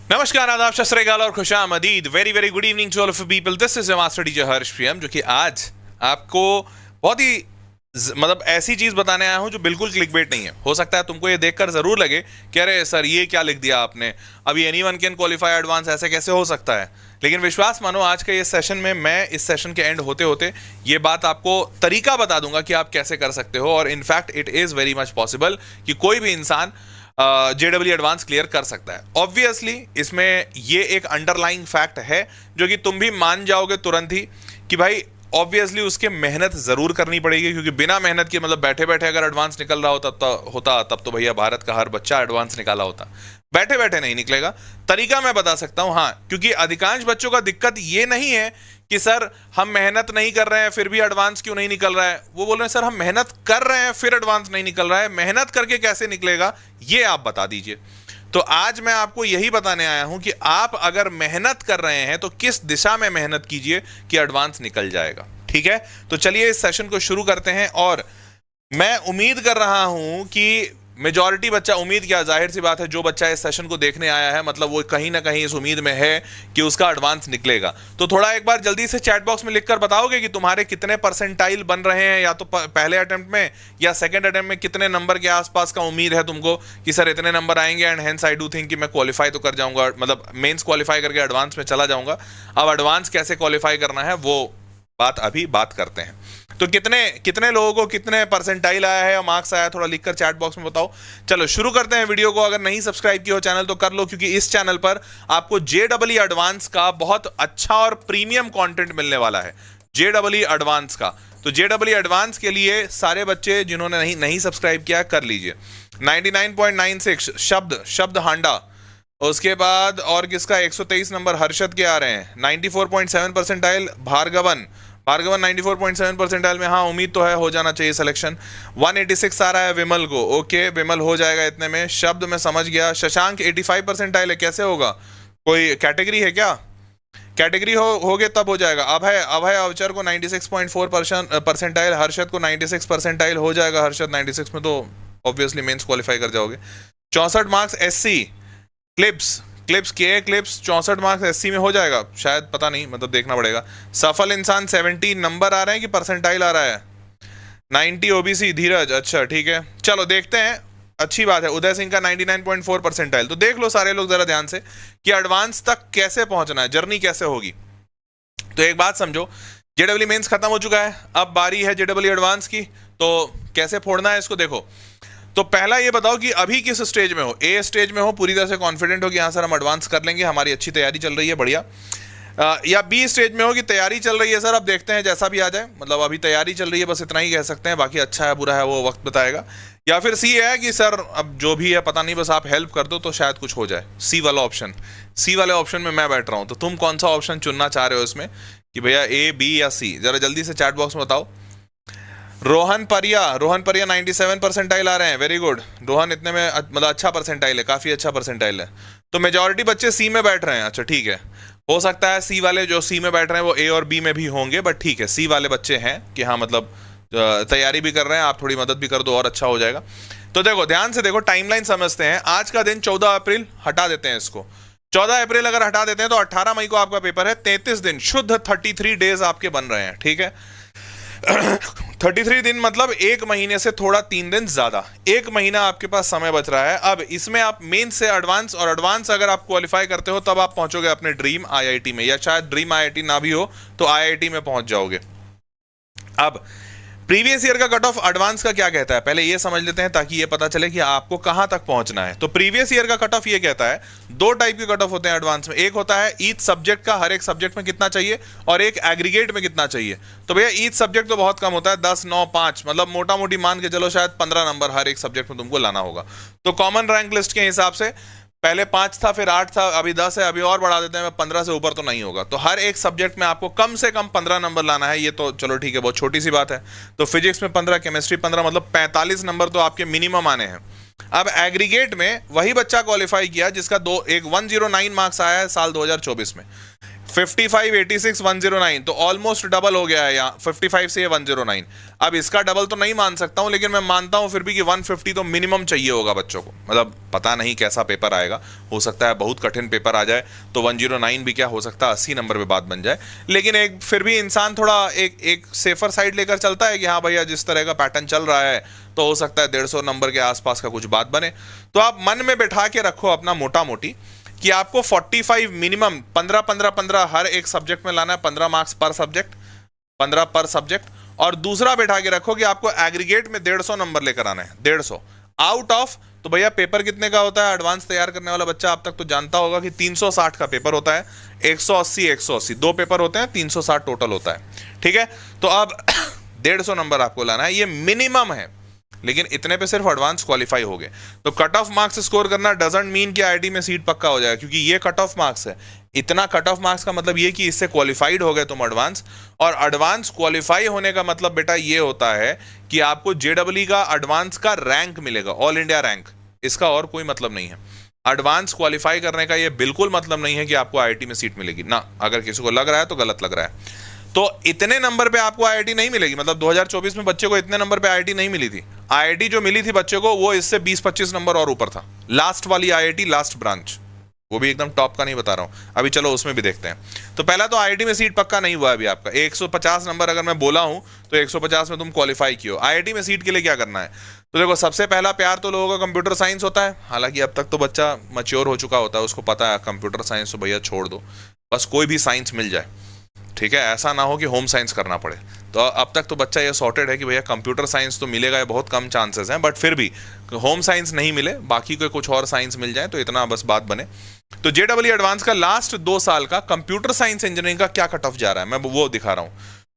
नमस्कार, आदाब, सत श्री अकाल और खुशामदीद। Very very good evening to all of people. This is your master teacher Harsh Priyam, जो कि आज आपको बहुत ही मतलब ऐसी चीज बताने आया हूं जो बिल्कुल क्लिकबेट नहीं है। हो सकता है तुमको ये देखकर जरूर लगे कि अरे सर ये क्या लिख दिया आपने, अभी एनीवन कैन क्वालिफाई एडवांस, ऐसे कैसे हो सकता है। लेकिन विश्वास मानो, आज के इस सेशन में मैं इस सेशन के एंड होते होते ये बात आपको तरीका बता दूंगा कि आप कैसे कर सकते हो। और in fact it is very much possible कि कोई भी इंसान जेडब्ल्यू एडवांस क्लियर कर सकता है। ऑब्वियसली इसमें ये एक अंडरलाइंग फैक्ट है जो कि तुम भी मान जाओगे तुरंत ही कि भाई ऑब्वियसली उसके मेहनत जरूर करनी पड़ेगी, क्योंकि बिना मेहनत के मतलब बैठे बैठे अगर एडवांस निकल रहा होता तब तो भैया भारत का हर बच्चा एडवांस निकाला होता। बैठे बैठे नहीं निकलेगा। तरीका मैं बता सकता हूं, हाँ, क्योंकि अधिकांश बच्चों का दिक्कत ये नहीं है कि सर हम मेहनत नहीं कर रहे हैं फिर भी एडवांस क्यों नहीं निकल रहा है। वो बोल रहे हैं सर हम मेहनत कर रहे हैं फिर एडवांस नहीं निकल रहा है, मेहनत करके कैसे निकलेगा ये आप बता दीजिए। तो आज मैं आपको यही बताने आया हूं कि आप अगर मेहनत कर रहे हैं तो किस दिशा में मेहनत कीजिए कि एडवांस निकल जाएगा। ठीक है, तो चलिए इस सेशन को शुरू करते हैं। और मैं उम्मीद कर रहा हूं कि मेजॉरिटी बच्चा, उम्मीद क्या, जाहिर सी बात है, जो बच्चा इस सेशन को देखने आया है मतलब वो कहीं ना कहीं इस उम्मीद में है कि उसका एडवांस निकलेगा। तो थोड़ा एक बार जल्दी से चैट बॉक्स में लिखकर बताओगे कि तुम्हारे कितने परसेंटाइल बन रहे हैं, या तो पहले अटेम्प्ट में या सेकंड अटेम्प्ट में कितने नंबर के आसपास का उम्मीद है तुमको कि सर इतने नंबर आएंगे and hence I do think कि मैं क्वालिफाई तो कर जाऊंगा, मतलब मेंस क्वालिफाई करके एडवांस में चला जाऊंगा। अब एडवांस कैसे क्वालिफाई करना है वो बात अभी बात करते हैं। तो कितने लोगों को कितने परसेंटाइल आया है और मार्क्स आया है, थोड़ा लिखकर चैट बॉक्स में बताओ। चलो शुरू करते हैं वीडियो को। अगर नहीं सब्सक्राइब किया हो चैनल तो कर लो, क्योंकि इस चैनल पर आपको जेडब्ल्यू एडवांस का बहुत अच्छा और प्रीमियम कंटेंट मिलने वाला है। जेडब्ल्यू एडवांस का, तो जेडब्ल्यू एडवांस के लिए सारे बच्चे जिन्होंने नहीं सब्सक्राइब किया कर लीजिए। 99.96 शब्द हांडा, उसके बाद और किसका 123 नंबर हर्षद के आ रहे हैं। 94.7 परसेंटाइल भार्गवन 94.7 परसेंटाइल में, हाँ उम्मीद तो है हो जाना चाहिए सिलेक्शन। 186 आ रहा है विमल को, ओके विमल हो जाएगा इतने में। शब्द में समझ गया। शशांक 85 परसेंटाइल है, कैसे होगा, कोई कैटेगरी है क्या? कैटेगरी होगे तब हो जाएगा। अभय अवचर को 96.4 परसेंटाइल, हर्षद को 96 परसेंटाइल हो जाएगा। हर्षद 96 में तो ऑब्वियसली मेंस क्वालिफाई कर जाओगे। 64 marks SC clips 64 marks SC में हो जाएगा शायद, पता नहीं, मतलब देखना पड़ेगा। सफल इंसान 70 नंबर आ रहे हैं कि परसेंटाइल आ रहा है। 90 ओबीसी धीरज, अच्छा ठीक है, चलो देखते हैं, अच्छी बात है। उदय सिंह का 99.4 परसेंटाइल। तो देख लो सारे लोग जरा ध्यान से कि एडवांस तक कैसे पहुंचना है, जर्नी कैसे होगी। तो एक बात समझो, जेडब्ल्यू मेंस खत्म हो चुका है, अब बारी है जेडब्ल्यू एडवांस की। तो कैसे फोड़ना है इसको देखो। तो पहला ये बताओ कि अभी किस स्टेज में हो। ए स्टेज में हो, पूरी तरह से कॉन्फिडेंट हो कि हाँ सर हम एडवांस कर लेंगे, हमारी अच्छी तैयारी चल रही है, बढ़िया। या बी स्टेज में हो कि तैयारी चल रही है सर, अब देखते हैं जैसा भी आ जाए, मतलब अभी तैयारी चल रही है, बस इतना ही कह सकते हैं, बाकी अच्छा है बुरा है वो वक्त बताएगा। या फिर सी है कि सर अब जो भी है पता नहीं, बस आप हेल्प कर दो तो शायद कुछ हो जाए। सी वाला ऑप्शन, सी वाले ऑप्शन में मैं बैठ रहा हूँ। तो तुम कौन सा ऑप्शन चुनना चाह रहे हो इसमें कि भैया ए, बी या सी? जरा जल्दी से चैट बॉक्स में बताओ। रोहन परिया 97 परसेंटाइल आ रहे हैं, वेरी गुड। रोहन इतने में मतलब अच्छा परसेंटाइल है, काफी अच्छा परसेंटाइल है। तो मेजॉरिटी बच्चे सी में बैठ रहे हैं, अच्छा ठीक है। हो सकता है सी वाले जो सी में बैठ रहे हैं वो ए और बी में भी होंगे, बट ठीक है, सी वाले बच्चे हैं कि हाँ मतलब तैयारी भी कर रहे हैं, आप थोड़ी मदद भी कर दो और अच्छा हो जाएगा। तो देखो ध्यान से देखो, टाइमलाइन समझते हैं। आज का दिन 14 अप्रैल, हटा देते हैं इसको। 14 अप्रैल अगर हटा देते हैं तो 18 मई को आपका पेपर है। 33 दिन शुद्ध 33 डेज आपके बन रहे हैं, ठीक है। 33 दिन मतलब एक महीने से थोड़ा 3 दिन ज्यादा, एक महीना आपके पास समय बच रहा है। अब इसमें आप मेन से एडवांस, और एडवांस अगर आप क्वालिफाई करते हो तब आप पहुंचोगे अपने ड्रीम आईआईटी में, या शायद ड्रीम आईआईटी ना भी हो तो आईआईटी में पहुंच जाओगे। अब प्रीवियस ईयर का कट ऑफ एडवांस का क्या कहता है, पहले ये समझ लेते हैं ताकि ये पता चले कि आपको कहां तक पहुंचना है। तो प्रीवियस ईयर का कट ऑफ ये कहता है, दो टाइप के कट ऑफ होते हैं एडवांस में। एक होता है ईच सब्जेक्ट का, हर एक सब्जेक्ट में कितना चाहिए, और एक एग्रीगेट में कितना चाहिए। तो भैया ईच सब्जेक्ट तो बहुत कम होता है, 10, 9, 5, मतलब मोटा मोटी मान के चलो शायद 15 नंबर हर एक सब्जेक्ट में तुमको लाना होगा। तो कॉमन रैंक लिस्ट के हिसाब से पहले 5 था, फिर 8 था, अभी 10 है, अभी और बढ़ा देते हैं, 15 से ऊपर तो नहीं होगा। तो हर एक सब्जेक्ट में आपको कम से कम 15 नंबर लाना है। ये तो चलो ठीक है, बहुत छोटी सी बात है। तो फिजिक्स में 15, केमिस्ट्री 15, मतलब 45 नंबर तो आपके मिनिमम आने हैं। अब एग्रीगेट में वही बच्चा क्वालिफाई किया जिसका 109 मार्क्स आया है साल 2024 में। 55, 86, 109, तो ऑलमोस्ट डबल हो गया है यहाँ 55 से 109। अब इसका डबल तो नहीं मान सकता हूँ, लेकिन मैं मानता हूँ फिर भी कि 150 तो मिनिमम चाहिए होगा बच्चों को। मतलब पता नहीं कैसा पेपर आएगा, हो सकता है बहुत कठिन पेपर आ जाए तो 109 भी क्या हो सकता है 80 नंबर पे बात बन जाए। लेकिन एक फिर भी इंसान थोड़ा एक सेफर साइड लेकर चलता है कि हाँ भैया जिस तरह का पैटर्न चल रहा है तो हो सकता है 150 नंबर के आसपास का कुछ बात बने। तो आप मन में बैठा के रखो अपना मोटा मोटी कि आपको 45 मिनिमम 15 हर एक सब्जेक्ट में लाना है, 15 मार्क्स पर सब्जेक्ट, 15 पर सब्जेक्ट। और दूसरा बैठा के रखो कि आपको एग्रीगेट में 150 नंबर लेकर आना है, 150 आउट ऑफ। तो भैया पेपर कितने का होता है, एडवांस तैयार करने वाला बच्चा अब तक तो जानता होगा कि 360 का पेपर होता है, 180 180 दो पेपर होते हैं, 360 टोटल होता है। ठीक है, तो अब 150 नंबर आपको लाना है, ये मिनिमम है, लेकिन इतने पे सिर्फ एडवांस क्वालिफाई हो गए। तो कट ऑफ मार्क्स स्कोर करना डजंट मीन कि आईआईटी में सीट पक्का हो जाएगा, क्योंकि ये कट ऑफ मार्क्स है। इतना कट ऑफ मार्क्स का मतलब ये कि इससे क्वालिफाइड हो गए तुम एडवांस, और एडवांस क्वालिफाई होने का मतलब बेटा ये होता है कि आपको जेडब्ल्यू का एडवांस का रैंक मिलेगा, ऑल इंडिया रैंक। इसका और कोई मतलब नहीं है। एडवांस क्वालिफाई करने का ये बिल्कुल मतलब नहीं है कि आपको आईआईटी में सीट मिलेगी ना। अगर किसी को लग रहा है तो गलत लग रहा है। तो इतने नंबर पे आपको आईआईटी नहीं मिलेगी, मतलब 2024 में बच्चे को इतने नंबर पे आईआईटी नहीं मिली थी। आईआईटी जो मिली थी बच्चे को वो इससे 20-25 नंबर और ऊपर था। लास्ट वाली आईआईटी, लास्ट ब्रांच, वो भी एकदम टॉप का नहीं बता रहा हूं अभी, चलो उसमें भी देखते हैं। तो पहला तो आईआईटी में सीट पक्का नहीं हुआ अभी आपका। 150 नंबर अगर मैं बोला हूं तो 150 में तुम क्वालिफाई किए। आईआईटी में सीट के लिए क्या करना है, तो देखो सबसे पहला प्यार तो लोगों का कंप्यूटर साइंस होता है। हालांकि अब तक तो बच्चा मैच्योर हो चुका होता है, उसको पता है कंप्यूटर साइंस तो भैया छोड़ दो, बस कोई भी साइंस मिल जाए। ठीक है, ऐसा ना हो कि होम साइंस करना पड़े। तो अब तक तो बच्चा ये सॉर्टेड है कि भैया कंप्यूटर साइंस तो मिलेगा, ये बहुत कम चांसेस हैं, बट फिर भी होम साइंस नहीं मिले, बाकी कोई कुछ और साइंस मिल जाए तो इतना बस बात बने। तो जेडब्ल्यू एडवांस का लास्ट 2 साल का कंप्यूटर साइंस इंजीनियरिंग का क्या कट ऑफ जा रहा है, मैं वो दिखा रहा हूँ।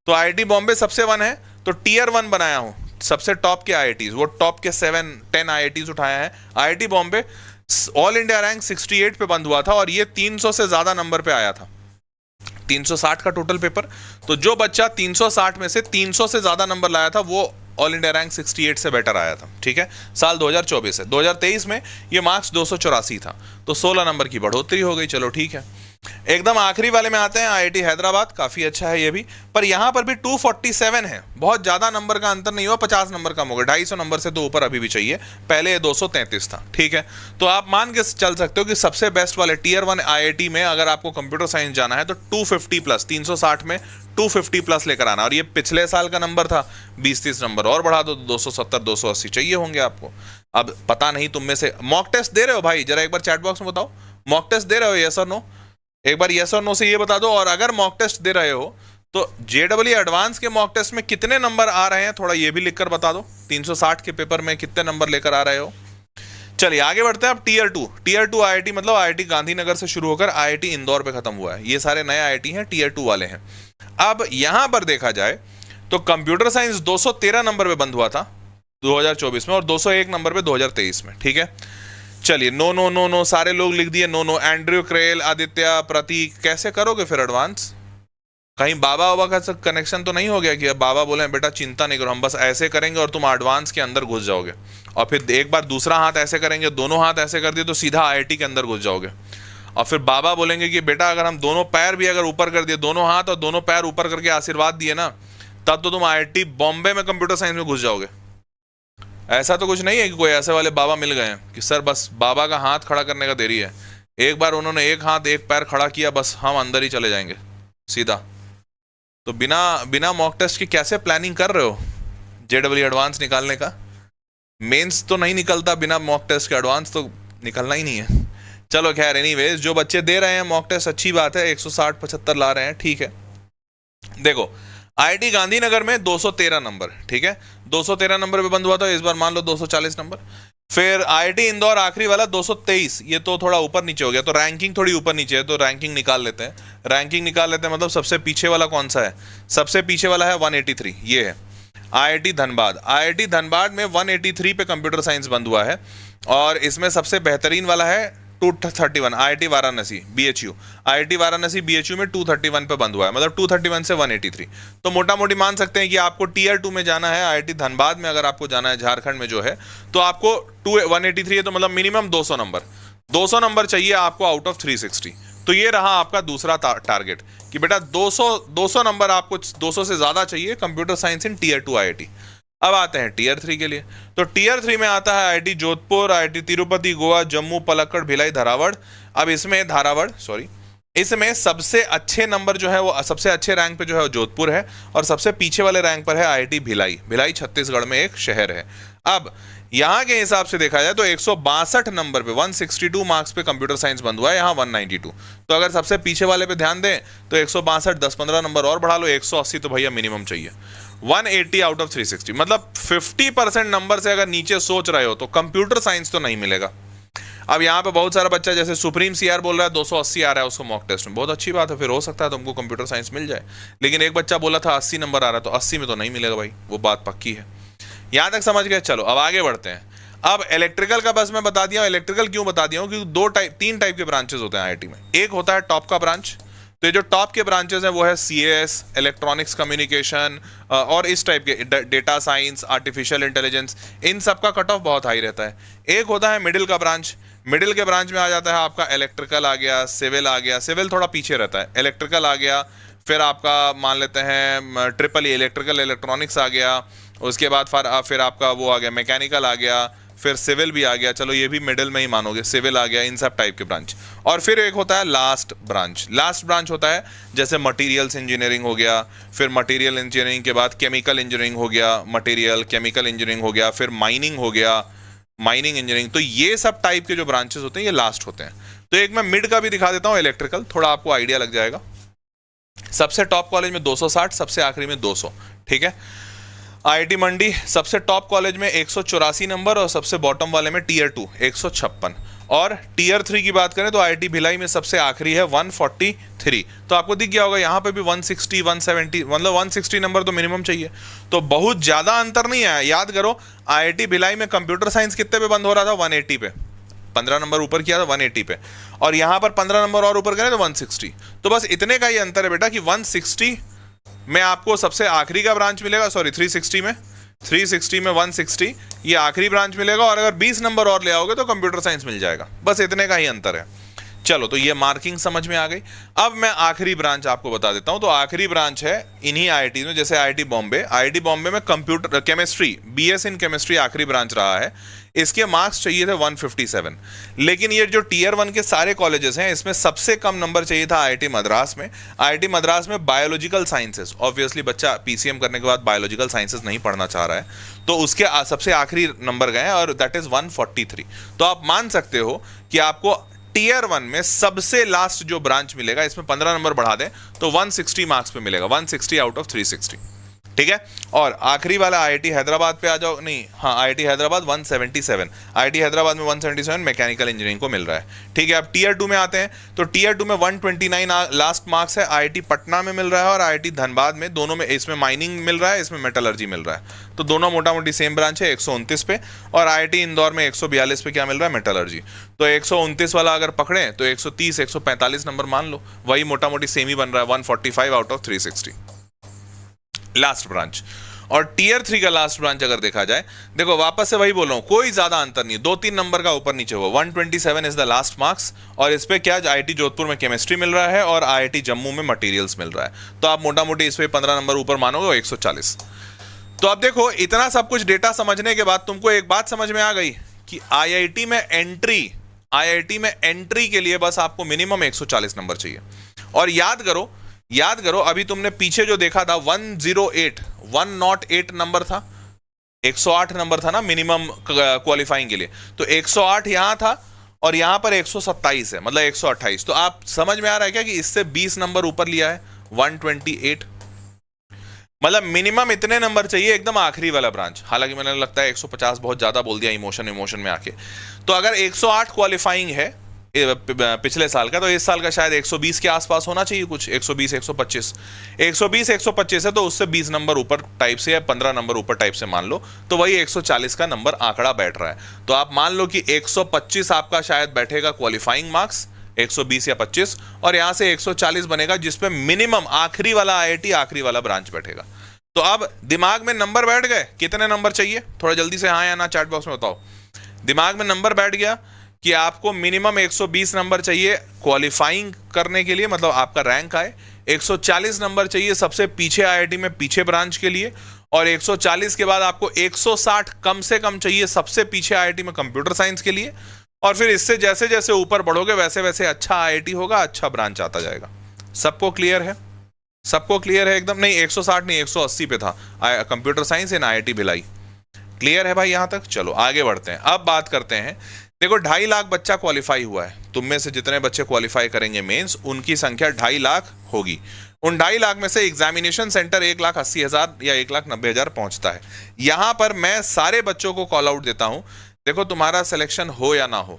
तो आईआईटी बॉम्बे सबसे 1 है, तो टियर 1 बनाया हूँ, सबसे टॉप के आईआईटीज, वो टॉप के 7-10 आईआईटीज उठाया है। IIT Bombay all India rank 68 पे बंद हुआ था, और ये 300 से ज्यादा नंबर पे आया था, 360 का टोटल पेपर। तो जो बच्चा 360 में से 300 से ज्यादा नंबर लाया था वो ऑल इंडिया रैंक 68 से बेटर आया था। ठीक है, साल 2024 है। 2023 में ये मार्क्स 284 था, तो 16 नंबर की बढ़ोतरी हो गई। चलो ठीक है, एकदम आखिरी वाले में आते हैं, आईआईटी हैदराबाद, काफी अच्छा है ये भी, पर यहां पर भी 247 है, बहुत ज्यादा नंबर का अंतर नहीं हुआ, 50 नंबर कम हो गया, 250 नंबर से तो ऊपर अभी भी चाहिए, पहले 233 था। ठीक है, तो आप मान के चल सकते हो कि सबसे बेस्ट वाले टियर 1 आईआईटी में अगर आपको कंप्यूटर साइंस जाना है तो 250 प्लस, 360 में 250 प्लस लेकर आना। और ये पिछले साल का नंबर था, 20-30 नंबर और बढ़ा दो, 270-280 चाहिए होंगे आपको। अब पता नहीं तुम में से मॉक टेस्ट दे रहे हो भाई, जरा एक बार चैट बॉक्स में बताओ, मॉक टेस्ट दे रहे हो, यस और नो? एक बार यस और नो से ये बता दो। और अगर मॉक टेस्ट दे रहे हो तो जेडब्ल्यू एडवांस के मॉक टेस्ट में कितने नंबर आ रहे हैं, थोड़ा ये भी लिखकर बता दो। 360 के पेपर में कितने नंबर लेकर आ रहे हो। चलिए आगे बढ़ते हैं। अब टियर 2 आईआईटी, मतलब आईआईटी गांधीनगर से शुरू होकर आईआईटी इंदौर पे खत्म हुआ है। ये सारे नए आईआईटी हैं, टियर 2 वाले हैं। अब यहां पर देखा जाए तो कंप्यूटर साइंस 213 नंबर पे बंद हुआ था 2024 में, और 201 नंबर पे 2023 में। ठीक है, चलिए नो नो नो नो सारे लोग लिख दिए नो नो। एंड्रयू, क्रेल, आदित्य, प्रतीक, कैसे करोगे फिर एडवांस? कहीं बाबा बाबा का कनेक्शन तो नहीं हो गया कि अब बाबा बोले बेटा चिंता नहीं करो, हम बस ऐसे करेंगे और तुम एडवांस के अंदर घुस जाओगे, और फिर एक बार दूसरा हाथ ऐसे करेंगे, दोनों हाथ ऐसे कर दिए तो सीधा आईआईटी के अंदर घुस जाओगे। और फिर बाबा बोलेंगे कि बेटा अगर हम दोनों पैर भी अगर ऊपर कर दिए, दोनों हाथ और दोनों पैर ऊपर करके आशीर्वाद दिए ना, तब तो तुम आईआईटी बॉम्बे में कंप्यूटर साइंस में घुस जाओगे। ऐसा तो कुछ नहीं है कि कोई ऐसे वाले बाबा मिल गए हैं कि सर बस बाबा का हाथ खड़ा करने का देरी है, एक बार उन्होंने एक हाथ एक पैर खड़ा किया बस हम अंदर ही चले जाएंगे सीधा। तो बिना मॉक टेस्ट के कैसे प्लानिंग कर रहे हो जेडब्ल्यू एडवांस निकालने का? मेंस तो नहीं निकलता बिना मॉक टेस्ट के, एडवांस तो निकलना ही नहीं है। चलो खैर, एनीवेज जो बच्चे दे रहे हैं मॉक टेस्ट अच्छी बात है, 160-75 ला रहे हैं, ठीक है। देखो आईआईटी गांधीनगर में 213 नंबर, ठीक है, 213 नंबर पे बंद हुआ था, इस बार मान लो 240 नंबर। फिर आईआईटी इंदौर आखिरी वाला 223, ये तो थोड़ा ऊपर नीचे हो गया, तो रैंकिंग थोड़ी ऊपर नीचे है, तो रैंकिंग निकाल लेते हैं। मतलब सबसे पीछे वाला कौन सा है? सबसे पीछे वाला है 183, ये है आईआईटी धनबाद। आईआईटी धनबाद में 183 पे कंप्यूटर साइंस बंद हुआ है, और इसमें सबसे बेहतरीन वाला है 231 IIT Varanasi BHU. IIT Varanasi BHU में 231 पे बंद हुआ है, मतलब 231 से 183। तो मोटा मोटी मान सकते हैं कि आपको टियर 2 में जाना है, आईआईटी धनबाद में अगर आपको जाना है झारखंड में जो है, तो आपको 183 है, तो मतलब मिनिमम 200 नंबर चाहिए आपको आउट ऑफ 360। तो ये रहा आपका दूसरा टारगेट कि बेटा 200 नंबर आपको 200 से ज्यादा चाहिए computer science in tier 2 IIT. अब आते हैं टीयर 3 के लिए। तो टीयर 3 में आता है आईआईटी जोधपुर, आईआईटी तिरुपति, गोवा, जम्मू, पलक्कड़, भिलाई, धारावड़। अब इसमें सबसे अच्छे नंबर जो है वो सबसे अच्छे रैंक पे जो है वो जोधपुर है और सबसे पीछे वाले रैंक पर है आईआईटी भिलाई। भिलाई छत्तीसगढ़ में एक शहर है। अब यहाँ के हिसाब से देखा जाए तो 162 नंबर पे 162 मार्क्स पे कंप्यूटर साइंस बंद हुआ है, यहाँ 192। तो अगर सबसे पीछे वाले पे ध्यान दें तो 162 10-15 नंबर और बढ़ा लो, 180 तो भैया मिनिमम चाहिए। 180 आउट ऑफ 360 मतलब 50% नंबर से अगर नीचे सोच रहे हो तो कंप्यूटर साइंस तो नहीं मिलेगा। अब यहाँ पे बहुत सारा बच्चा जैसे सुप्रीम सीआर बोल रहा है 280 आ रहा है उसको मॉक टेस्ट में, बहुत अच्छी बात है, फिर हो सकता है तुमको कंप्यूटर साइंस मिल जाए। लेकिन एक बच्चा बोला था 80 नंबर आ रहा है, तो 80 में तो नहीं मिलेगा भाई, वो बात पक्की है। यहां तक समझ गए? चलो अब आगे बढ़ते हैं। अब इलेक्ट्रिकल का बस मैं बता दिया हूं। इलेक्ट्रिकल क्यों बता दिया हूं? क्योंकि 3 टाइप के ब्रांचेस होते हैं आईआईटी में। एक होता है टॉप का ब्रांच, तो ये जो टॉप के ब्रांचेस हैं वो है सीएस, इलेक्ट्रॉनिक्स कम्युनिकेशन और इस टाइप के, डेटा साइंस, आर्टिफिशियल इंटेलिजेंस, इन सब का कट ऑफ बहुत हाई रहता है। एक होता है मिडिल का ब्रांच। मिडिल के ब्रांच में आ जाता है आपका इलेक्ट्रिकल आ गया, सिविल आ गया, सिविल थोड़ा पीछे रहता है, इलेक्ट्रिकल आ गया, फिर आपका मान लेते हैं ट्रिपल इलेक्ट्रिकल इलेक्ट्रॉनिक्स आ गया, उसके बाद फिर आपका वो आ गया मैकेनिकल आ गया, फिर सिविल भी आ गया, चलो ये भी मिडिल में ही मानोगे, सिविल आ गया, इन सब टाइप के ब्रांच। और फिर एक होता है लास्ट ब्रांच। लास्ट ब्रांच होता है जैसे मटेरियल्स इंजीनियरिंग हो गया, फिर मटेरियल इंजीनियरिंग के बाद केमिकल इंजीनियरिंग हो गया, मटेरियल केमिकल इंजीनियरिंग हो गया, फिर माइनिंग हो गया, माइनिंग इंजीनियरिंग। तो ये सब टाइप के जो ब्रांचेस होते हैं ये लास्ट होते हैं। तो एक मैं मिड का भी दिखा देता हूँ, इलेक्ट्रिकल, थोड़ा आपको आइडिया लग जाएगा। सबसे टॉप कॉलेज में 260, सबसे आखिरी में 200, ठीक है। आईआईटी मंडी सबसे टॉप कॉलेज में 184 नंबर और सबसे बॉटम वाले में टीयर 2 156। और टीयर 3 की बात करें तो आईआईटी भिलाई में सबसे आखिरी है 143। तो आपको दिख गया होगा यहाँ पे भी 160 170, मतलब 160 नंबर तो मिनिमम चाहिए। तो बहुत ज्यादा अंतर नहीं आया। याद करो आईआईटी भिलाई में कंप्यूटर साइंस कितने पे बंद हो रहा था? 180 पे, 15 नंबर ऊपर किया था 180 पे, और यहाँ पर 15 नंबर और ऊपर करें तो 160। तो बस इतने का ही अंतर है बेटा कि 160 में आपको सबसे आखिरी का ब्रांच मिलेगा, सॉरी 360 में 160 ये आखिरी ब्रांच मिलेगा, और अगर 20 नंबर और ले आओगे तो कंप्यूटर साइंस मिल जाएगा। बस इतने का ही अंतर है। चलो तो ये मार्किंग समझ में आ गई। अब मैं आखिरी ब्रांच आपको बता देता हूं। तो आखिरी ब्रांच है इन्हीं आईआईटी में, जैसे आईआईटी बॉम्बे में computer chemistry, BS in chemistry आखिरी ब्रांच रहा है। इसके मार्क्स चाहिए थे 157। लेकिन ये जो टीयर 1 के सारे कॉलेजेस हैं इसमें सबसे कम नंबर चाहिए था आईआईटी मद्रास में। आईआईटी मद्रास में बायोलॉजिकल साइंसेस, ऑब्वियसली बच्चा पीसीएम करने के बाद बायोलॉजिकल साइंसेस नहीं पढ़ना चाह रहा है, तो उसके सबसे आखिरी नंबर गए और दैट इज 143। तो आप मान सकते हो कि आपको टीयर 1 में सबसे लास्ट जो ब्रांच मिलेगा, इसमें 15 नंबर बढ़ा दें तो 160 मार्क्स पे मिलेगा, 160 आउट ऑफ 360, ठीक है। और आखिरी वाला आईआईटी हैदराबाद पे आ जाओ, नहीं हाँ आईआईटी हैदराबाद 177, आईआईटी हैदराबाद में 177 मैकेनिकल इंजीनियरिंग को मिल रहा है, ठीक है। अब टीयर 2 में आते हैं। तो टीयर 2 में 129 लास्ट मार्क्स है, आईआईटी पटना में मिल रहा है और आईआईटी धनबाद में, दोनों में, इसमें माइनिंग मिल रहा है, इसमें मेटलर्जी मिल रहा है। तो दोनों मोटा मोटी सेम ब्रांच है 129 पे, और आईआईटी इंदौर में 142 पे क्या मिल रहा है? मेटलर्जी। तो 129 वाला अगर पकड़ें तो 130 145 नंबर मान लो, वही मोटा मोटी सेम ही बन रहा है, 145 आउट ऑफ 360 लास्ट ब्रांच। और टीयर 3 का लास्ट ब्रांच अगर देखा जाए, देखो वापस से वही बोल रहा हूं, कोई ज्यादा अंतर नहीं, 2-3 नंबर का ऊपर नीचे हुआ। 127 इज द लास्ट मार्क्स, और इस पे क्या आईआईटी जोधपुर में केमिस्ट्री मिल रहा है और आईआईटी जम्मू में मटेरियल्स मिल रहा है। तो आप मोटा मोटी इस पे 15 नंबर ऊपर मानोगे 140। तो अब देखो इतना सब कुछ डेटा समझने के बाद तुमको एक बात समझ में आ गई कि आईआईटी में एंट्री के लिए बस आपको मिनिमम 140 नंबर चाहिए। और याद करो अभी तुमने पीछे जो देखा था 108 नंबर था, 108 नंबर था ना मिनिमम क्वालिफाइंग के लिए। तो 108 यहां था और यहां पर 127 है, मतलब 128। तो आप समझ में आ रहा है क्या कि इससे 20 नंबर ऊपर लिया है, 128। मतलब मिनिमम इतने नंबर चाहिए एकदम आखिरी वाला ब्रांच। हालांकि मैंने लगता है 150 बहुत ज्यादा बोल दिया इमोशन में आके। तो अगर 108 क्वालिफाइंग है पिछले साल का, तो इस साल का शायद 120 के आसपास होना चाहिए, कुछ 120 125 है, तो उससे 20 नंबर ऊपर टाइप से या 15 नंबर ऊपर टाइप से मान लो, तो वही 140 का नंबर आंकड़ा बैठ रहा है। तो आप मान लो कि 125 आपका शायद बैठेगा क्वालिफाइंग मार्क्स, 120 या 25, और यहां से 140 बनेगा जिसपे मिनिमम आखिरी वाला आईआईटी आखिरी वाला ब्रांच बैठेगा। तो अब दिमाग में नंबर बैठ गए, कितने नंबर चाहिए? थोड़ा जल्दी से हाँ या ना चैट बॉक्स में बताओ। दिमाग में नंबर बैठ गया कि आपको मिनिमम 120 नंबर चाहिए क्वालिफाइंग करने के लिए, मतलब आपका रैंक आए। 140 नंबर चाहिए सबसे पीछे आईआईटी में पीछे ब्रांच के लिए, और 140 के बाद आपको 160 कम से कम चाहिए सबसे पीछे आईआईटी में कंप्यूटर साइंस के लिए। और फिर इससे जैसे जैसे ऊपर बढ़ोगे वैसे वैसे अच्छा आईआईटी होगा, अच्छा ब्रांच आता जाएगा। सबको क्लियर है? सबको क्लियर है एकदम? नहीं 160 नहीं 180 पे था कंप्यूटर साइंस इन आईआईटी भिलाई। क्लियर है भाई यहां तक? चलो आगे बढ़ते हैं। अब बात करते हैं, देखो 2.5 लाख बच्चा क्वालिफाई हुआ है। तुम में से जितने बच्चे क्वालिफाई करेंगे मेंस, उनकी संख्या 2.5 लाख होगी। उन 2.5 लाख में से एग्जामिनेशन सेंटर 1,80,000 या 1,90,000 पहुंचता है। यहां पर मैं सारे बच्चों को कॉल आउट देता हूं, देखो तुम्हारा सिलेक्शन हो या ना हो,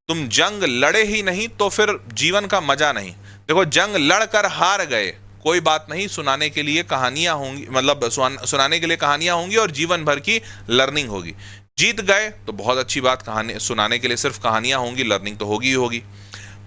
तुम जंग लड़े ही नहीं तो फिर जीवन का मजा नहीं। देखो जंग लड़कर हार गए कोई बात नहीं, सुनाने के लिए कहानियां होंगी, मतलब सुनाने के लिए कहानियां होंगी और जीवन भर की लर्निंग होगी। जीत गए तो बहुत अच्छी बात, कहानी सुनाने के लिए सिर्फ कहानियां होंगी, लर्निंग तो होगी ही होगी।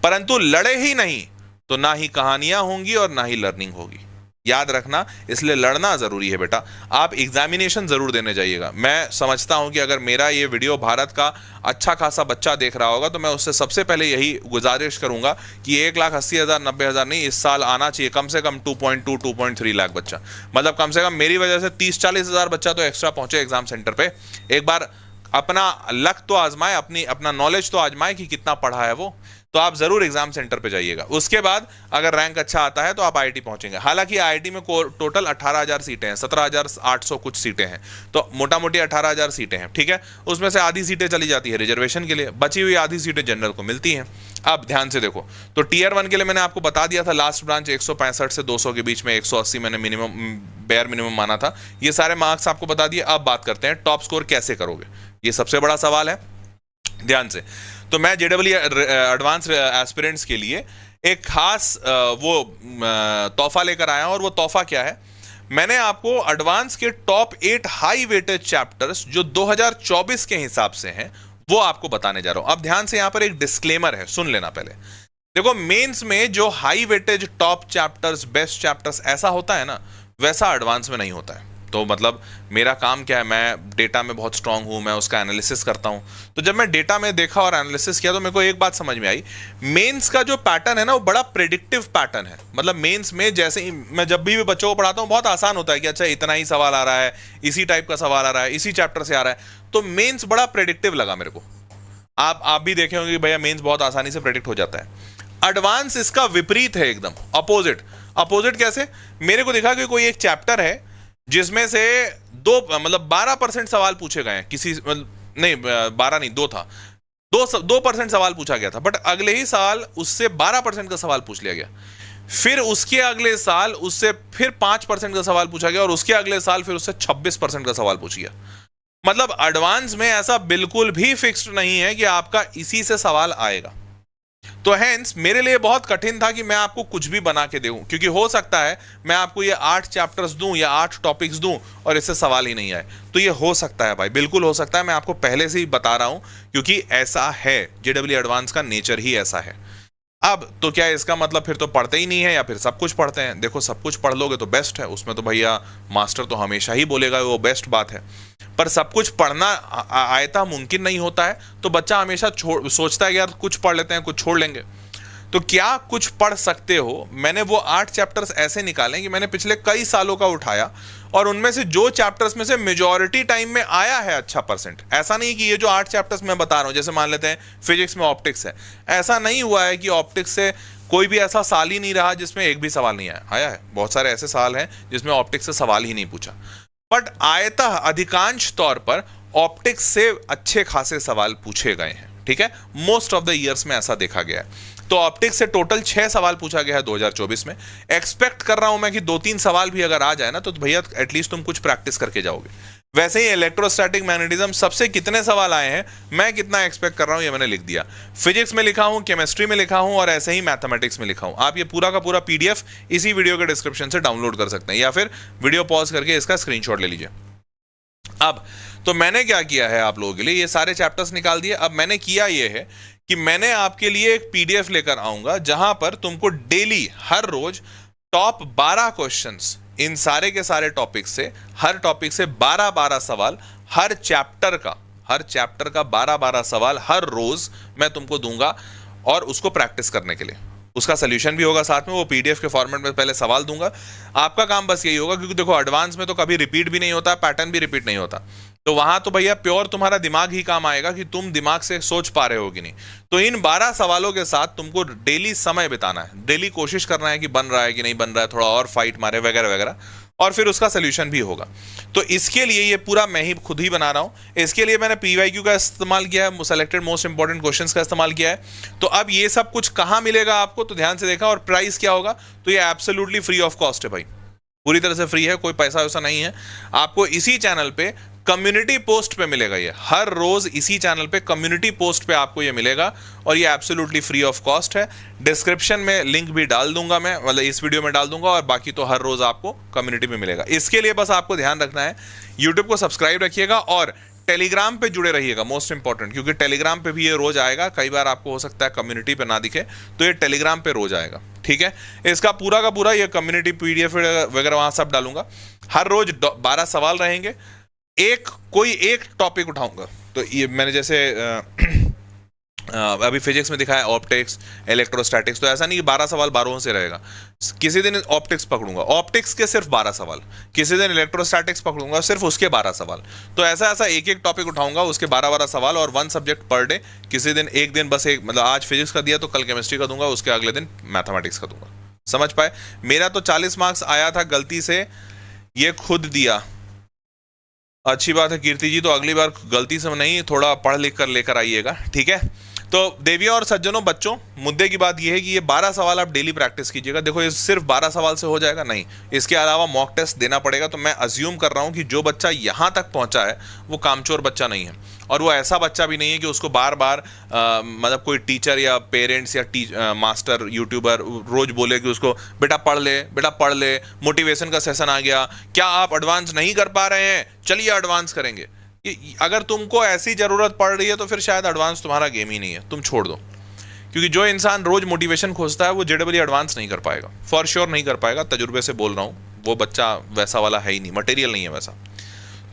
परंतु लड़े ही नहीं तो ना ही कहानियां होंगी और ना ही लर्निंग होगी, याद रखना। इसलिए लड़ना जरूरी है बेटा। आप एग्जामिनेशन जरूर देने जाइएगा। मैं समझता हूं कि अगर मेरा ये वीडियो भारत का अच्छा खासा बच्चा देख रहा होगा तो मैं उससे सबसे पहले यही गुजारिश करूंगा कि 1,80,000 90,000 नहीं, इस साल आना चाहिए कम से कम 2.2 2.3 लाख बच्चा। मतलब कम से कम मेरी वजह से 30-40 हज़ार बच्चा तो एक्स्ट्रा पहुंचे एग्जाम सेंटर पे। एक बार अपना लक तो आजमाए, अपना नॉलेज तो आजमाए कि कितना पढ़ा है वो। तो आप जरूर एग्जाम सेंटर पे जाइएगा। उसके बाद अगर रैंक अच्छा आता है तो आप आईआईटी पहुंचेंगे। हालांकि आईआईटी में टोटल 18,000 सीटें हैं, 17,800 कुछ सीटें हैं, तो मोटा मोटी 18,000 सीटें हैं, ठीक है। उसमें से आधी सीटें चली जाती है रिजर्वेशन के लिए, बची हुई आधी सीटें जनरल को मिलती हैं। अब ध्यान से देखो, तो टीयर 1 के लिए मैंने आपको बता दिया था, लास्ट ब्रांच 165 से 200 के बीच में, 180 मैंने मिनिमम बेयर मिनिमम माना था। ये सारे मार्क्स आपको बता दिए। अब बात करते हैं टॉप स्कोर कैसे करोगे, ये सबसे बड़ा सवाल है। ध्यान से, तो मैं जेडब्ल्यू एडवांस एस्पिरेंट्स के लिए एक खास वो तोहफा लेकर आया हूं। और वो तोहफा क्या है, मैंने आपको एडवांस के टॉप 8 हाई वेटेज चैप्टर्स जो 2024 के हिसाब से हैं वो आपको बताने जा रहा हूं। अब ध्यान से, यहां पर एक डिस्क्लेमर है, सुन लेना पहले। देखो मेंस में जो high weightage top chapters, best chapters ऐसा होता है ना, वैसा एडवांस में नहीं होता है। तो मतलब मेरा काम क्या है, मैं डेटा में बहुत स्ट्रांग हूं, मैं उसका एनालिसिस करता हूं। तो जब मैं डेटा में देखा और एनालिसिस किया तो मेरे को एक बात समझ में आई, मेंस का जो पैटर्न है ना वो बड़ा प्रेडिक्टिव पैटर्न है। मतलब मेंस में जैसे ही मैं जब भी बच्चों को पढ़ाता हूं बहुत आसान होता है कि अच्छा इतना ही सवाल आ रहा है, इसी टाइप का सवाल आ रहा है, इसी चैप्टर से आ रहा है। तो मेंस बड़ा प्रेडिक्टिव लगा मेरे को। आप भी देखे होंगे कि भैया मेंस बहुत आसानी से प्रेडिक्ट हो जाता है। एडवांस इसका विपरीत है, एकदम अपोजिट। अपोजिट कैसे? मेरे को दिखा कि कोई एक चैप्टर है जिसमें से 12% सवाल पूछे गए हैं, किसी नहीं 12 नहीं 2 था, 2% सवाल पूछा गया था, बट अगले ही साल उससे 12% का सवाल पूछ लिया गया। फिर उसके अगले साल उससे फिर 5% का सवाल पूछा गया और उसके अगले साल फिर उससे 26% का सवाल पूछ गया। मतलब एडवांस में ऐसा बिल्कुल भी फिक्स्ड नहीं है कि आपका इसी से सवाल आएगा। तो हेंस मेरे लिए बहुत कठिन था कि मैं आपको कुछ भी बना के दूं, क्योंकि हो सकता है मैं आपको ये 8 चैप्टर्स दूं या 8 टॉपिक्स दूं और इससे सवाल ही नहीं आए। तो ये हो सकता है भाई, बिल्कुल हो सकता है। मैं आपको पहले से ही बता रहा हूं क्योंकि ऐसा है, जेडब्ल्यू एडवांस का नेचर ही ऐसा है। अब तो क्या इसका मतलब फिर तो पढ़ते ही नहीं है या फिर सब कुछ पढ़ते हैं? देखो सब कुछ पढ़ लोगे तो बेस्ट है, उसमें तो भैया मास्टर तो हमेशा ही बोलेगा वो बेस्ट बात है। पर सब कुछ पढ़ना आयता मुमकिन नहीं होता है, तो बच्चा हमेशा सोचता है यार कुछ पढ़ लेते हैं कुछ छोड़ लेंगे। तो क्या कुछ पढ़ सकते हो? मैंने वो 8 चैप्टर्स ऐसे निकाले कि मैंने पिछले कई सालों का उठाया और उनमें से जो चैप्टर्स में से मेजॉरिटी टाइम में आया है अच्छा परसेंट। ऐसा नहीं कि ये जो 8 चैप्टर्स मैं बता रहा हूं, जैसे मान लेते हैं फिजिक्स में ऑप्टिक्स है, ऐसा नहीं हुआ है कि ऑप्टिक्स से कोई भी ऐसा साल ही नहीं रहा जिसमें एक भी सवाल नहीं आया है। बहुत सारे ऐसे साल हैं जिसमें ऑप्टिक्स से सवाल ही नहीं पूछा, बट आयतः अधिकांश तौर पर ऑप्टिक्स से अच्छे खासे सवाल पूछे गए हैं। ठीक है, मोस्ट ऑफ द ईयर्स में ऐसा देखा गया है। तो ऑप्टिक्स से टोटल 6 सवाल पूछा गया है 2024 में। एक्सपेक्ट कर रहा हूं मैं कि 2-3 सवाल भी अगर आ जाए ना तो भैया एटलीस्ट तुम कुछ प्रैक्टिस करके जाओगे। वैसे ही इलेक्ट्रोस्टैटिक मैग्नेटिज्म सबसे कितने सवाल आए हैं, मैं कितना एक्सपेक्ट कर रहा हूं ये मैंने लिख दिया। फिजिक्स में लिखा हूं, केमिस्ट्री में लिखा हूं और ऐसे ही मैथमेटिक्स में लिखा हूं। आप ये पूरा का पूरा पीडीएफ इसी वीडियो के डिस्क्रिप्शन से डाउनलोड कर सकते हैं या फिर वीडियो पॉज करके इसका स्क्रीनशॉट ले लीजिए। अब तो मैंने क्या किया है आप लोगों के लिए, ये सारे चैप्टर्स निकाल दिए। अब मैंने किया ये है कि मैंने आपके लिए एक पीडीएफ लेकर आऊंगा जहां पर तुमको डेली हर रोज टॉप 12 क्वेश्चंस इन सारे के सारे टॉपिक से, हर टॉपिक से 12-12 सवाल हर चैप्टर का, हर चैप्टर का 12-12 सवाल हर रोज मैं तुमको दूंगा, और उसको प्रैक्टिस करने के लिए उसका सोल्यूशन भी होगा साथ में। वो पीडीएफ के फॉर्मेट में पहले सवाल दूंगा, आपका काम बस यही होगा, क्योंकि देखो एडवांस में तो कभी रिपीट भी नहीं होता, पैटर्न भी रिपीट नहीं होता, तो वहां तो भैया प्योर तुम्हारा दिमाग ही काम आएगा कि तुम दिमाग से सोच पा रहे हो कि नहीं। तो इन 12 सवालों के साथ तुमको डेली समय बिताना है, डेली कोशिश करना है कि बन रहा है कि नहीं बन रहा है, थोड़ा और फाइट मारे वगैरह वगैरह, और फिर उसका सोल्यूशन भी होगा। तो इसके लिए ये पूरा मैं ही खुद ही बना रहा हूं। इसके लिए मैंने पीवाईक्यू का इस्तेमाल किया है, सेलेक्टेड मोस्ट इंपॉर्टेंट क्वेश्चंस का इस्तेमाल किया है। तो अब ये सब कुछ कहां मिलेगा आपको, तो ध्यान से देखा, और प्राइस क्या होगा, तो ये एब्सोल्युटली फ्री ऑफ कॉस्ट है भाई, पूरी तरह से फ्री है, कोई पैसा वैसा नहीं है। आपको इसी चैनल पे कम्युनिटी पोस्ट पे मिलेगा, ये हर रोज इसी चैनल पे कम्युनिटी पोस्ट पे आपको ये मिलेगा, और ये एब्सोल्युटली फ्री ऑफ कॉस्ट है। डिस्क्रिप्शन में लिंक भी डाल दूंगा मैं, मतलब इस वीडियो में डाल दूंगा, और बाकी तो हर रोज आपको कम्युनिटी में मिलेगा। इसके लिए बस आपको ध्यान रखना है, यूट्यूब को सब्सक्राइब रखिएगा और टेलीग्राम पे जुड़े रहिएगा, मोस्ट इंपॉर्टेंट, क्योंकि टेलीग्राम पे भी ये रोज आएगा। कई बार आपको हो सकता है कम्युनिटी पे ना दिखे, तो ये टेलीग्राम पे रोज आएगा, ठीक है। इसका पूरा का पूरा ये कम्युनिटी पीडीएफ वगैरह वहां सब डालूंगा। हर रोज 12 सवाल रहेंगे, कोई एक टॉपिक उठाऊंगा। तो ये मैंने जैसे अभी फिजिक्स में दिखाया ऑप्टिक्स, इलेक्ट्रोस्टैटिक्स, तो ऐसा नहीं कि 12 सवाल 12 से रहेगा। किसी दिन ऑप्टिक्स पकड़ूंगा, ऑप्टिक्स के सिर्फ 12 सवाल, किसी दिन इलेक्ट्रोस्टैटिक्स पकड़ूंगा, सिर्फ उसके 12 सवाल। तो ऐसा ऐसा एक एक टॉपिक उठाऊंगा, उसके 12-12 सवाल, और 1 सब्जेक्ट पर डे। किसी दिन एक दिन बस एक, मतलब आज फिजिक्स का दिया तो कल केमिस्ट्री का दूंगा, उसके अगले दिन मैथमेटिक्स का दूंगा। समझ पाए? मेरा तो 40 मार्क्स आया था गलती से, ये खुद दिया। अच्छी बात है कीर्ति जी, तो अगली बार गलती से नहीं, थोड़ा पढ़ लिख कर लेकर आइएगा, ठीक है। तो देवियों और सज्जनों, बच्चों, मुद्दे की बात यह है कि ये 12 सवाल आप डेली प्रैक्टिस कीजिएगा। देखो ये सिर्फ 12 सवाल से हो जाएगा नहीं, इसके अलावा मॉक टेस्ट देना पड़ेगा। तो मैं अज्यूम कर रहा हूं कि जो बच्चा यहां तक पहुंचा है वो कामचोर बच्चा नहीं है, और वो ऐसा बच्चा भी नहीं है कि उसको बार बार मतलब कोई टीचर या पेरेंट्स या मास्टर यूट्यूबर रोज बोले कि उसको बेटा पढ़ ले, मोटिवेशन का सेशन आ गया, क्या आप एडवांस नहीं कर पा रहे हैं, चलिए एडवांस करेंगे। अगर तुमको ऐसी जरूरत पड़ रही है तो फिर शायद एडवांस तुम्हारा गेम ही नहीं है, तुम छोड़ दो। क्योंकि जो इंसान रोज मोटिवेशन खोजता है वो जेडब्ल्यू एडवांस नहीं कर पाएगा, फॉर श्योर नहीं कर पाएगा, तजुर्बे से बोल रहा हूँ। वो बच्चा वैसा वाला है ही नहीं, मटेरियल नहीं है वैसा।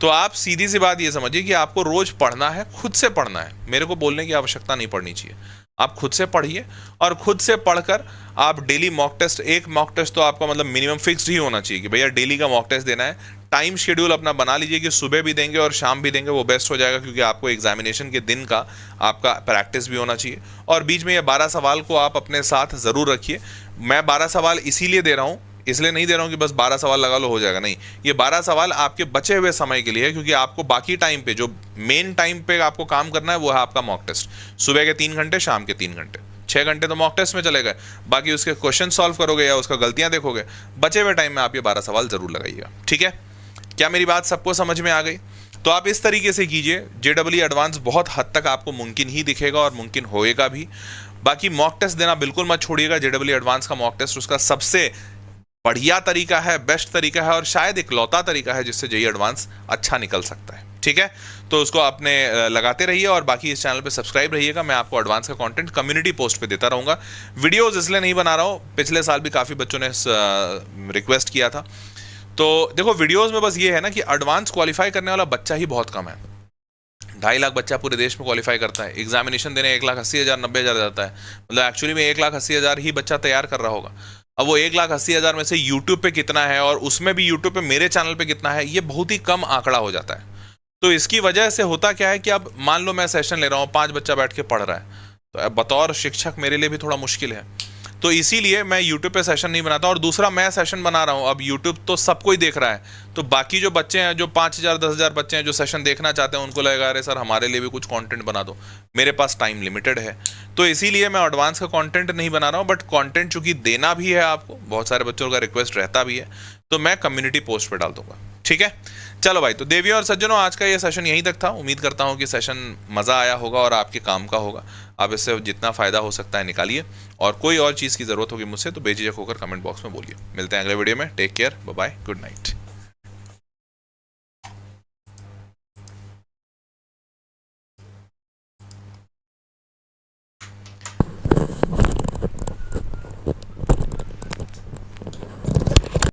तो आप सीधी सी बात ये समझिए कि आपको रोज पढ़ना है, खुद से पढ़ना है, मेरे को बोलने की आवश्यकता नहीं पड़नी चाहिए। आप खुद से पढ़िए, और खुद से पढ़कर आप डेली मॉक टेस्ट, एक मॉक टेस्ट तो आपका मतलब मिनिमम फिक्स्ड ही होना चाहिए कि भैया डेली का मॉक टेस्ट देना है। टाइम शेड्यूल अपना बना लीजिए कि सुबह भी देंगे और शाम भी देंगे, वो बेस्ट हो जाएगा, क्योंकि आपको एग्जामिनेशन के दिन का आपका प्रैक्टिस भी होना चाहिए। और बीच में ये 12 सवाल को आप अपने साथ ज़रूर रखिए। मैं 12 सवाल इसीलिए दे रहा हूँ, इसलिए नहीं दे रहा हूँ कि बस 12 सवाल लगा लो हो जाएगा, नहीं। ये 12 सवाल आपके बचे हुए समय के लिए है, क्योंकि आपको बाकी टाइम पे, जो मेन टाइम पे आपको काम करना है वो है आपका मॉक टेस्ट। सुबह के 3 घंटे, शाम के 3 घंटे, 6 घंटे तो मॉक टेस्ट में चले गए, बाकी उसके क्वेश्चन सॉल्व करोगे या उसका गलतियां देखोगे। बचे हुए टाइम में आप ये 12 सवाल जरूर लगाइएगा, ठीक है। क्या मेरी बात सबको समझ में आ गई? तो आप इस तरीके से कीजिए, जेडब्ल्यू एडवांस बहुत हद तक आपको मुमकिन ही दिखेगा और मुमकिन होएगा भी। बाकी मॉक टेस्ट देना बिल्कुल मत छोड़िएगा। जेडब्ल्यू एडवांस का मॉक टेस्ट उसका सबसे बढ़िया तरीका है, बेस्ट तरीका है, और शायद इकलौता तरीका है जिससे जेईई एडवांस अच्छा निकल सकता है, ठीक है। तो उसको अपने लगाते रहिए, और बाकी इस चैनल पे सब्सक्राइब रहिएगा। मैं आपको एडवांस का कंटेंट कम्युनिटी पोस्ट पे देता रहूंगा। वीडियोस इसलिए नहीं बना रहा हूँ, पिछले साल भी काफ़ी बच्चों ने रिक्वेस्ट किया था। तो देखो वीडियोस में बस ये है ना कि एडवांस क्वालिफाई करने वाला बच्चा ही बहुत कम है। 2.5 लाख बच्चा पूरे देश में क्वालिफाई करता है, एग्जामिनेशन देने 1,80,000 90,000 जाता है, मतलब एक्चुअली में 1,80,000 ही बच्चा तैयार कर रहा होगा। अब वो 1,80,000 में से यूट्यूब पे कितना है, और उसमें भी यूट्यूब पे मेरे चैनल पे कितना है, ये बहुत ही कम आंकड़ा हो जाता है। तो इसकी वजह से होता क्या है कि अब मान लो मैं सेशन ले रहा हूँ, 5 बच्चा बैठ के पढ़ रहा है, तो अब बतौर शिक्षक मेरे लिए भी थोड़ा मुश्किल है। तो इसीलिए मैं यूट्यूब पे सेशन नहीं बनाता। और दूसरा, मैं सेशन बना रहा हूँ, अब यूट्यूब तो सबको ही देख रहा है, तो बाकी जो बच्चे हैं, जो 5,000 10,000 बच्चे हैं जो सेशन देखना चाहते हैं, उनको लगेगा अरे सर हमारे लिए भी कुछ कंटेंट बना दो। मेरे पास टाइम लिमिटेड है, तो इसीलिए मैं एडवांस का कंटेंट नहीं बना रहा हूँ। बट कंटेंट चूंकि देना भी है आपको, बहुत सारे बच्चों का रिक्वेस्ट रहता भी है, तो मैं कम्युनिटी पोस्ट पे डाल दूंगा, ठीक है। चलो भाई, तो देवियों और सज्जनों, आज का ये सेशन यहीं तक था। उम्मीद करता हूँ कि सेशन मज़ा आया होगा और आपके काम का होगा। आप इससे जितना फ़ायदा हो सकता है निकालिए, और कोई और चीज़ की ज़रूरत होगी मुझसे तो बेझिझक होकर कमेंट बॉक्स में बोलिए। मिलते हैं अगले वीडियो में। Take care, bye bye, good night.